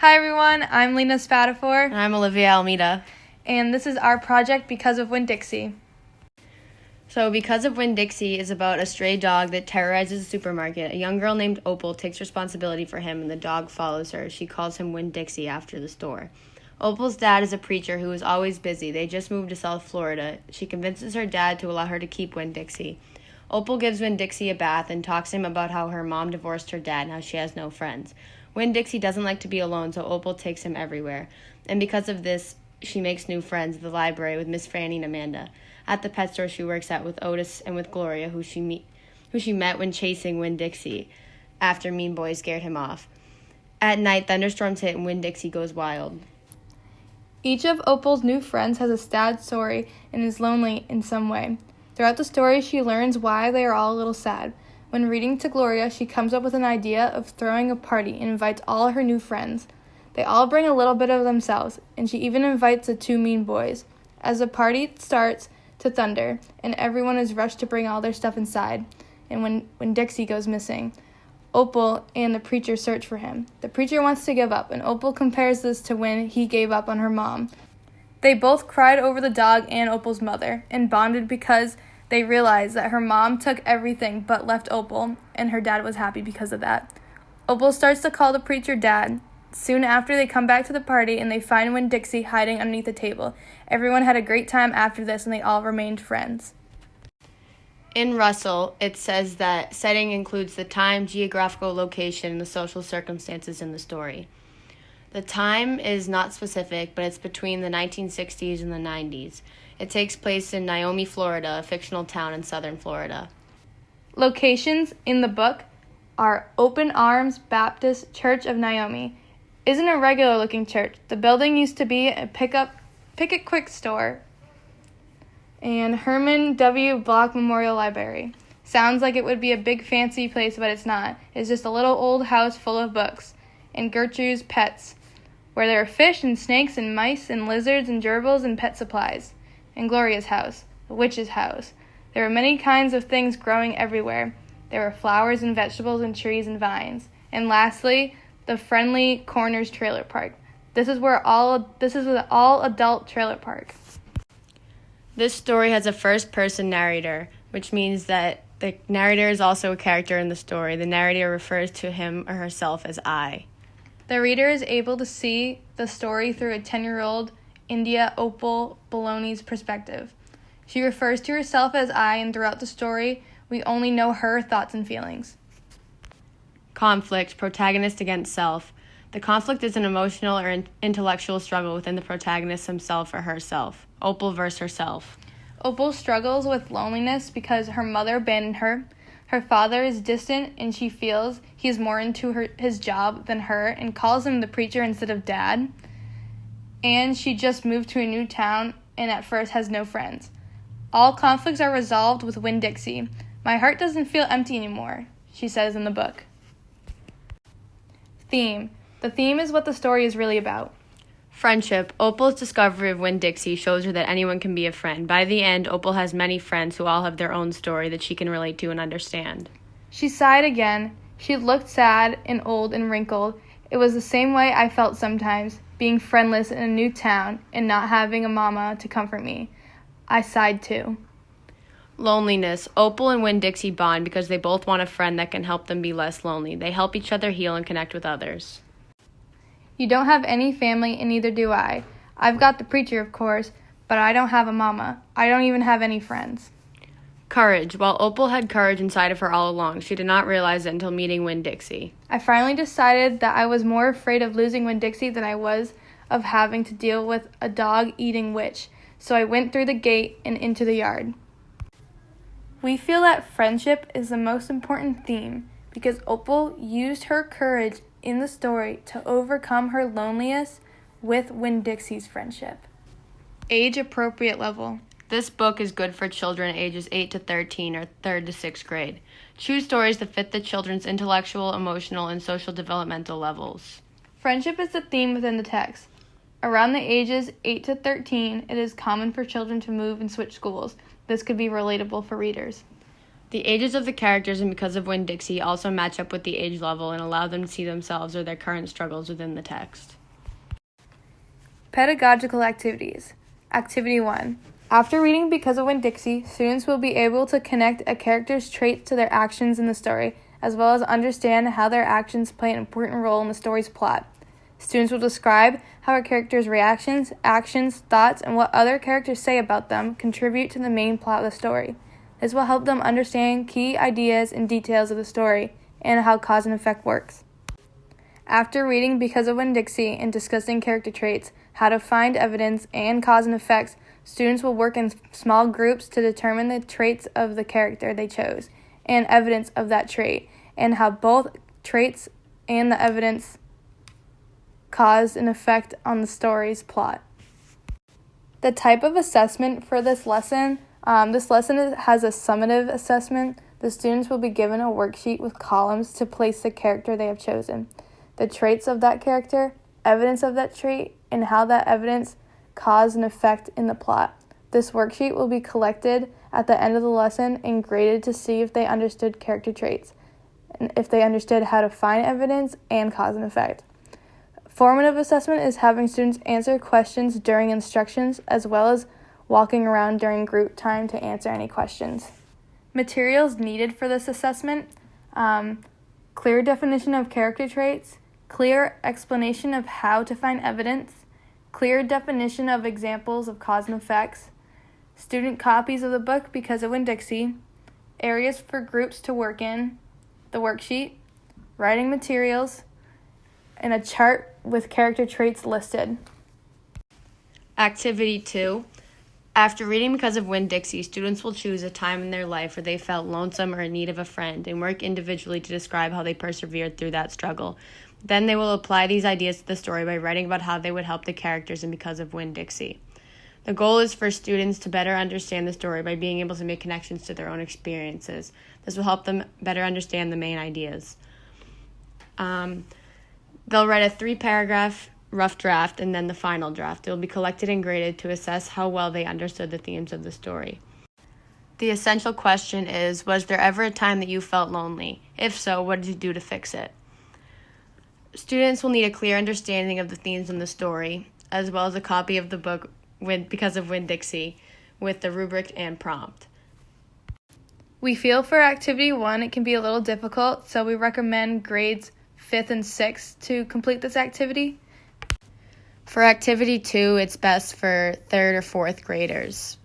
Hi everyone, I'm Lena Spatafor. And I'm Olivia Almeida. And this is our project Because of Winn-Dixie. So Because of Winn-Dixie is about a stray dog that terrorizes a supermarket. A young girl named Opal takes responsibility for him and the dog follows her. She calls him Winn-Dixie after the store. Opal's dad is a preacher who is always busy. They just moved to South Florida. She convinces her dad to allow her to keep Winn-Dixie. Opal gives Winn-Dixie a bath and talks to him about how her mom divorced her dad and how she has no friends. Winn-Dixie doesn't like to be alone, so Opal takes him everywhere. And because of this, she makes new friends at the library with Miss Franny and Amanda. At the pet store she works at with Otis and with Gloria, who she met when chasing Winn-Dixie after Mean Boy scared him off. At night, thunderstorms hit and Winn-Dixie goes wild. Each of Opal's new friends has a sad story and is lonely in some way. Throughout the story, she learns why they are all a little sad. When reading to Gloria, she comes up with an idea of throwing a party and invites all her new friends. They all bring a little bit of themselves, and she even invites the two mean boys. As the party starts to thunder, and everyone is rushed to bring all their stuff inside, and when Dixie goes missing, Opal and the preacher search for him. The preacher wants to give up, and Opal compares this to when he gave up on her mom. They both cried over the dog and Opal's mother, and bonded because they realized that her mom took everything but left Opal, and her dad was happy because of that. Opal starts to call the preacher dad. Soon after, they come back to the party, and they find Winn-Dixie hiding underneath the table. Everyone had a great time after this, and they all remained friends. In Russell, it says that setting includes the time, geographical location, and the social circumstances in the story. The time is not specific, but it's between the 1960s and the 90s. It takes place in Naomi, Florida, a fictional town in southern Florida. Locations in the book are Open Arms Baptist Church of Naomi. Isn't a regular-looking church. The building used to be a Pick-It Quick store. And Herman W. Block Memorial Library. Sounds like it would be a big fancy place, but it's not. It's just a little old house full of books. And Gertrude's Pets, where there are fish and snakes and mice and lizards and gerbils and pet supplies. And Gloria's house, the witch's house. There were many kinds of things growing everywhere. There were flowers and vegetables and trees and vines. And lastly, the Friendly Corners Trailer Park. This is an all-adult trailer park. This story has a first-person narrator, which means that the narrator is also a character in the story. The narrator refers to him or herself as I. The reader is able to see the story through a 10-year-old India Opal Bologna's perspective. She refers to herself as I, and throughout the story, we only know her thoughts and feelings. Conflict, protagonist against self. The conflict is an emotional or intellectual struggle within the protagonist himself or herself. Opal versus herself. Opal struggles with loneliness because her mother abandoned her. Her father is distant, and she feels he is more into his job than her and calls him the preacher instead of dad. And she just moved to a new town and at first has no friends. All conflicts are resolved with Winn-Dixie. My heart doesn't feel empty anymore, she says in the book. Theme. The theme is what the story is really about. Friendship. Opal's discovery of Winn-Dixie shows her that anyone can be a friend. By the end, Opal has many friends who all have their own story that she can relate to and understand. She sighed again. She looked sad and old and wrinkled. It was the same way I felt sometimes, being friendless in a new town and not having a mama to comfort me. I sighed too. Loneliness. Opal and Winn-Dixie bond because they both want a friend that can help them be less lonely. They help each other heal and connect with others. You don't have any family, and neither do I. I've got the preacher, of course, but I don't have a mama. I don't even have any friends. Courage. While Opal had courage inside of her all along, she did not realize it until meeting Winn-Dixie. I finally decided that I was more afraid of losing Winn-Dixie than I was of having to deal with a dog-eating witch, so I went through the gate and into the yard. We feel that friendship is the most important theme because Opal used her courage in the story to overcome her loneliness with Winn-Dixie's friendship. Age-appropriate level. This book is good for children ages 8 to 13 or 3rd to 6th grade. Choose stories that fit the children's intellectual, emotional, and social developmental levels. Friendship is the theme within the text. Around the ages 8 to 13, it is common for children to move and switch schools. This could be relatable for readers. The ages of the characters and Because of Winn-Dixie also match up with the age level and allow them to see themselves or their current struggles within the text. Pedagogical activities. Activity 1. After reading Because of Winn-Dixie, students will be able to connect a character's traits to their actions in the story, as well as understand how their actions play an important role in the story's plot. Students will describe how a character's reactions, actions, thoughts, and what other characters say about them contribute to the main plot of the story. This will help them understand key ideas and details of the story and how cause and effect works. After reading Because of Winn-Dixie and discussing character traits, how to find evidence, and cause and effects, students will work in small groups to determine the traits of the character they chose and evidence of that trait, and how both traits and the evidence cause an effect on the story's plot. The type of assessment for this lesson has a summative assessment. The students will be given a worksheet with columns to place the character they have chosen, the traits of that character, evidence of that trait, and how that evidence cause an effect in the plot. This worksheet will be collected at the end of the lesson and graded to see if they understood character traits, and if they understood how to find evidence and cause and effect. Formative assessment is having students answer questions during instructions, as well as walking around during group time to answer any questions. Materials needed for this assessment: clear definition of character traits, clear explanation of how to find evidence, clear definition of examples of cause and effects, student copies of the book Because of Winn-Dixie, areas for groups to work in, the worksheet, writing materials, and a chart with character traits listed. Activity 2. After reading Because of Winn-Dixie, students will choose a time in their life where they felt lonesome or in need of a friend and work individually to describe how they persevered through that struggle. Then they will apply these ideas to the story by writing about how they would help the characters in Because of Winn-Dixie. The goal is for students to better understand the story by being able to make connections to their own experiences. This will help them better understand the main ideas. They'll write a 3-paragraph rough draft and then the final draft. It will be collected and graded to assess how well they understood the themes of the story. The essential question is, was there ever a time that you felt lonely? If so, what did you do to fix it? Students will need a clear understanding of the themes in the story, as well as a copy of the book Because of Winn-Dixie with the rubric and prompt. We feel for Activity 1 it can be a little difficult, so we recommend grades 5th and 6th to complete this activity. For Activity 2, it's best for 3rd or 4th graders.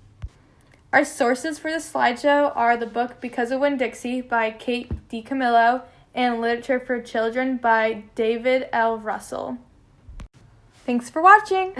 Our sources for this slideshow are the book Because of Winn-Dixie by Kate DiCamillo and Literature for Children by David L. Russell. Thanks for watching!